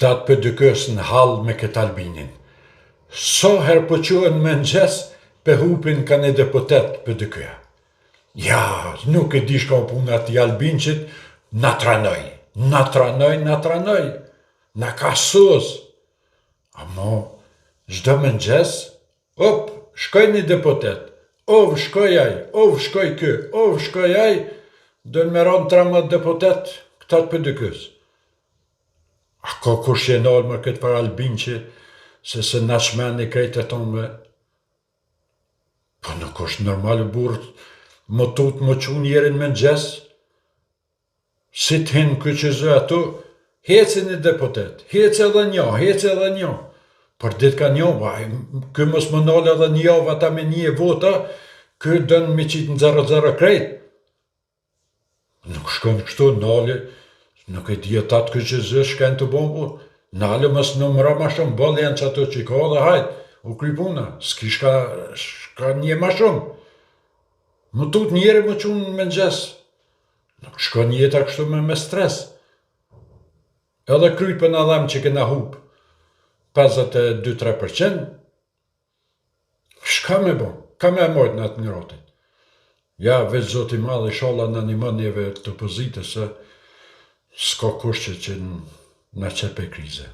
këta të pëdykës në halë me këtë Albinin. So herë po quen me nëgjes, pe hupin ka një deputet pëdykyja. Ja, nuk e di shka puna ti Albinqit, na tranoj, na ka sus. Amo, zdo me nëgjes, shkoj një deputet, shkoj aj, shkoj kë, shkoj aj, do në meron 13 deputet këta të pëdykës. A ka kush që e nalë më këtë për Albinqi, se na shmeni krejt e tonë me... Po nuk është normal burë, më tut më qunë jerin me nëgjes, si t'hinë kyqizë ato, heci një deputet, heci edhe një, për dit ka një, kë mos më nalë edhe një javë ata me një vota, kë dënë me qitë në 0-0 krejt. Nuk shkon kështu, nalë, nuk e di ata të kyqizë shkajnë të bombu, nalë mës në mëra ma shumë, bëllë janë që ato që i ka dhe hajtë, u krypuna, s'ki shka një ma shumë. Më tut njeri më qunë me nëgjes. Nuk shkon jeta kështu me stres. Edhe krypën adhem që këna hup 52-3%. Shka me bo? Ka me mojt në atë njërotin? Ja, veç Zoti Madhe, inshallah në animon njeve të pozitës, s'ka kushtë që në qepe krize.